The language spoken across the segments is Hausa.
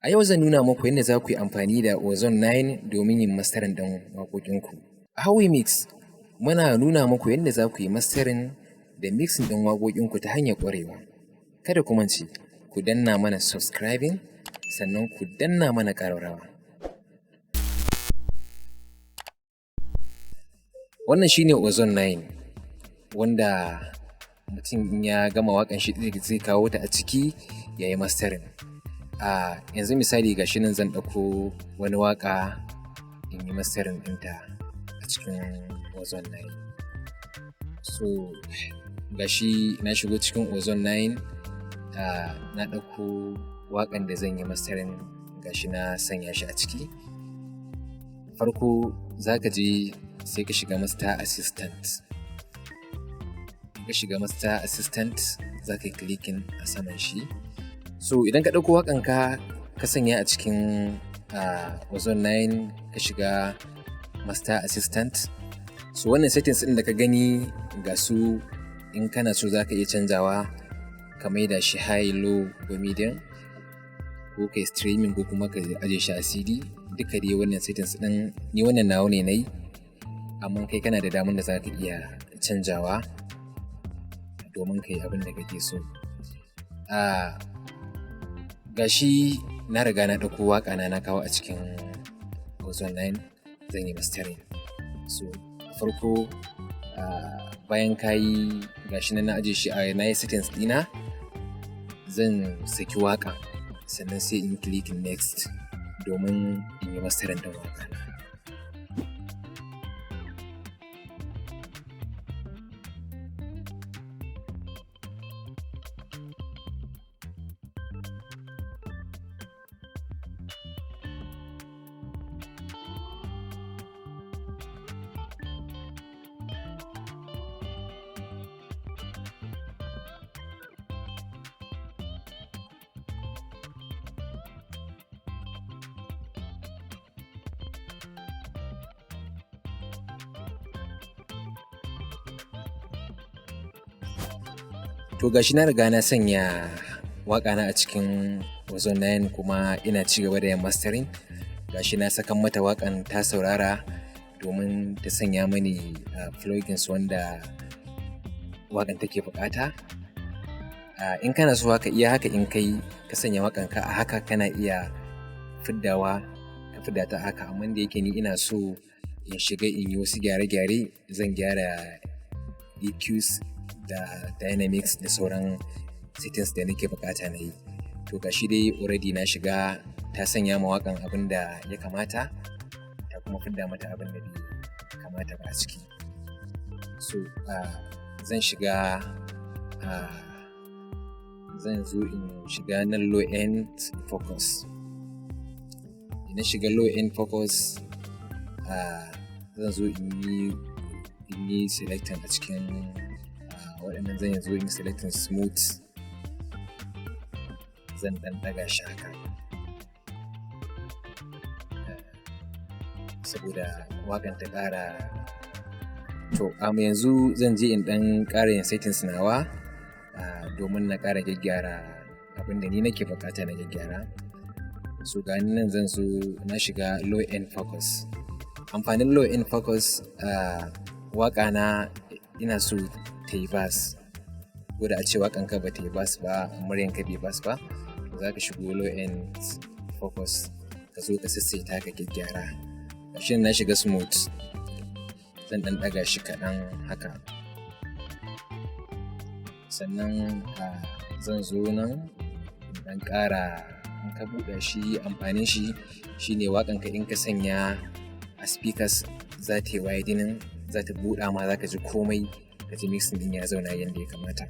A yau zan nuna muku yadda za ku yi amfani da Ozone 9 domin yin mastering ɗin waƙoƙinku. A How We Mix muna nuna muku yadda za ku yi mastering da mixing ɗin waƙoƙinku ta hanyar ƙwarewa. Kada ku mance, ku danna mana subscribing sannan ku danna mana ƙararrawa. Wannan shine Ozone 9 wanda mutum ya gama waƙan shi zai kawo ta a ciki ya yi mastering. Yanzu misali ga shi nan zan ɗauko wani waƙa in yi mastering ɗinta a cikin Ozone 9. So ga shi na shigo cikin Ozone 9, na ɗauko waƙan da zan yi mastering ga shi na sanya shi a ciki. Farko za ka je sai ka shiga master assistant. Ka shiga master assistant za ka yi clicking a saman shi. So idan ka ɗauko waƙanka ka sanya a cikin Ozone 9 ka shiga master assistant. So wannan settings ɗin da ka gani ga su, in kana so za ka iya canjawa ka maida shi high, low ko medium, ko kai streaming ko kuma ka aje shi a CD. Duka dai wannan settings ɗin ni wannan nawa ne na yi, amma kai kana da damar da za ka iya canjawa domin ka yi abin da kake so. Ga shi na riga na ɗauko waƙa na kawo a cikin Ozone 9 zan yi mastering. So farko bayan ka yi ga shi na aje shi na yi settings ɗina, zan saki waƙa sannan sai in clicking next domin in yi mastering ɗin waƙa na. To gashi na riga na sanya waƙa na a cikin Ozone 9 kuma ina ci gaba da yin mastering. Gashi na sakan mata waƙan ta saurara domin ta sanya mani plugins wanda waƙan take buƙata. In kana so haka iya haka, in kai ka sanya waƙanka a haka kana iya fiddawa ka fidda ta haka, amma da yake ni ina so in shiga in yi wasu gyare-gyare, zan gyara EQs da dynamics da sauran settings da nake bukata na yi. To gashi dai already na shiga, ta sanya ma waƙan abin da ya kamata, ta kuma fidda mata abin da bai kamata ba a ciki. So zan shiga zan zo in shiga nan low end focus. Ina shiga low end focus, zan zo in yi selecting a cikin waɗannan. Zan zo in selecting smooth, zan ɗan ɗaga shi haka saboda waƙan ta ƙara. To yanzu zan je in ɗan ƙara yin settings nawa domin na ƙara gyaggyara abin da ni nake buƙata na gyaggyara. So ga nan zan zo na shiga low end focus. Amfanin low end focus, waƙa na ina so ta yi bass, ko da a ce waƙanka ba ta yi bass ba, muryanka bai bass ba, to za ka shigo low end focus ka zo ka sassaita ka gyaggyara. Gashi na shiga smooth, zan ɗan ɗaga shi kaɗan haka. Sannan zan zo nan ɗan ƙara. In ka buɗe shi, amfanin shi shine waƙanka in ka sanya a speakers za ta yi widening, za ta buɗa ma, za ka ji komai, ka ji mixing ɗin ya zauna yadda ya kamata.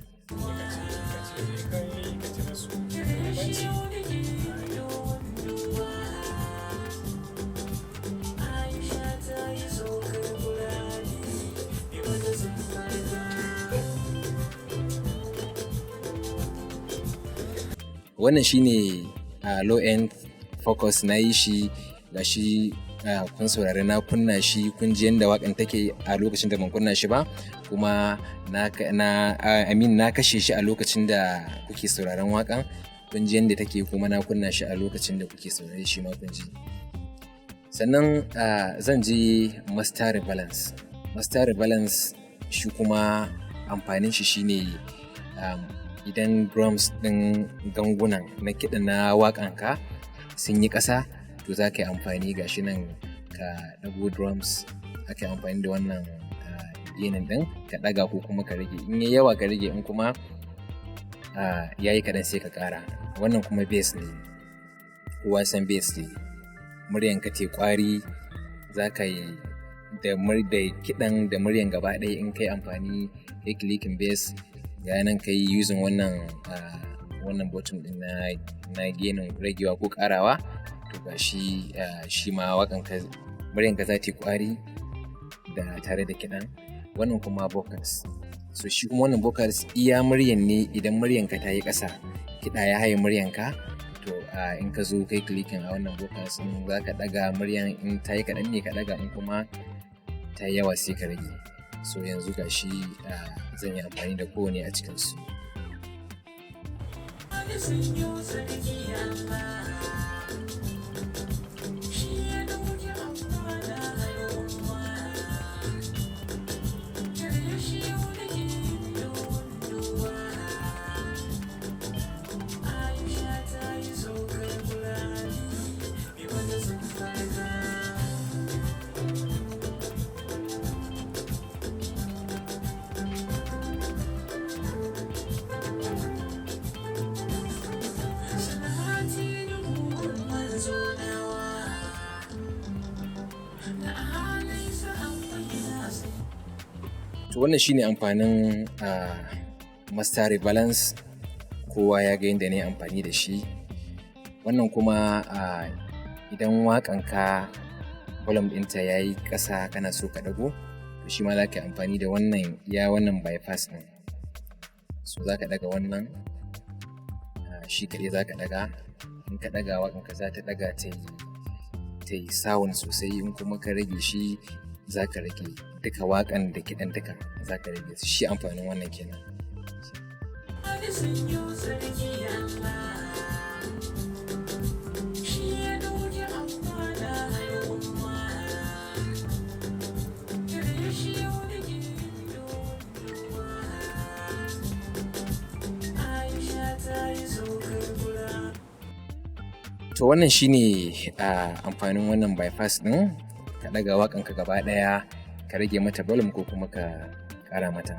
Wannan shine low end focus, na yi shi. Gashi kun saurari na kunna shi, kun ji yadda waƙan take a lokacin da ban kunna shi ba, kuma na kashe shi a lokacin da kuke sauraron waƙan. kun ji yadda take kuma na kunna shi a lokacin da kuke saurare shi ma kun ji. Sannan zan ji master rebalance. Master rebalance shi kuma amfanin shi shine idan drums ɗin gangunan na kiɗa na waƙanka sun yi ƙasa, to za ka yi amfani ga shi nan ka ɗago drums, aka yi amfani da wannan ginin ɗin ka ɗaga ko kuma ka rage. In yi yawa ka rage, in kuma ya yi kaɗan sai ka ƙara. Wannan kuma bass ne, kowa san bass ne. Muryanka te ƙwari, za ka yi da kiɗan da muryan gaba ɗaya in kai amfani kai clicking bass, ga nan ka yi using wannan button ɗin na ginin ragewa ko ƙarawa, to ga shi ma waƙanka muryanka za ta yi ƙwari da tare da kiɗan. Wannan kuma vocals. So shi kuma wannan vocals iya muryan ne, idan muryanka ta yi ƙasa kiɗa ya haye muryanka, to in ka zo kai clicking a wannan vocals in za ka ɗaga muryan, in ta yi kaɗan ne ka ɗaga, in kuma ta yi yawa sai ka rage. So yanzu ga shi zan yi amfani da kowane a cikinsu. To wannan shine amfanin master rebalance, kowa ya ga yadda na yi amfani da shi. Wannan kuma idan waƙanka volume ɗinta ya yi ƙasa kana so ka ɗago, to shi ma za ka yi amfani da wannan bypass ɗin. So za ka ɗaga wannan, shi kaɗai za ka ɗaga. In ka ɗaga waƙanka za ta ɗaga ta yi sound sosai, in kuma ka rage shi za ka rage duka waƙan da kiɗan duka za ka rage shi. Amfanin wannan kenan. To wannan shine amfanin wannan bypass ɗin, ka ɗaga waƙanka gaba ɗaya ka rage mata volume ko kuma ka ƙara mata.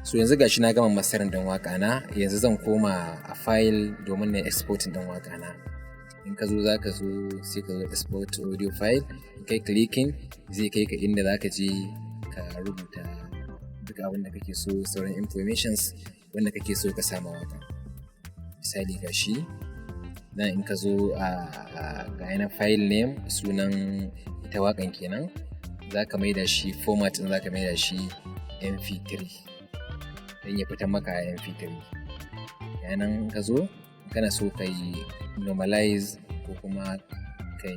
So yanzu gashi na gama mastering ɗin waƙa na, yanzu zan koma a file domin na exporting ɗin waƙa na. In ka zo za ka zo sai ka zo export audio file, in kai clicking zai kai ka inda za ka je ka rubuta duk abin da kake so, sauran informations wanda kake so ka sama waƙa. Misali gashi nan, in ka zo ga yana file name, sunan ita waƙan kenan, za ka maida shi format ɗin, za ka maida shi mp3 don ya fita maka a mp3. Yanan ka zo kana so ka yi normalize ko kuma ka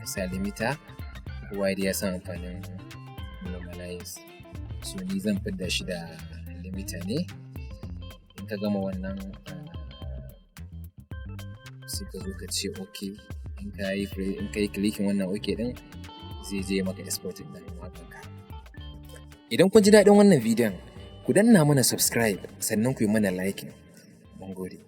sa limiter, kowa da ya san amfanin normalize. So ni zan fidda shi da limiter ne. In ka gama wannan sai ka zo ka ce OK. In ka yi clicking wannan OK ɗin, zai je maka exporting ɗin waƙanka. Idan kun ji daɗin wannan bidiyon, ku danna mana subscribe sannan ku yi mana liking. Mun gode.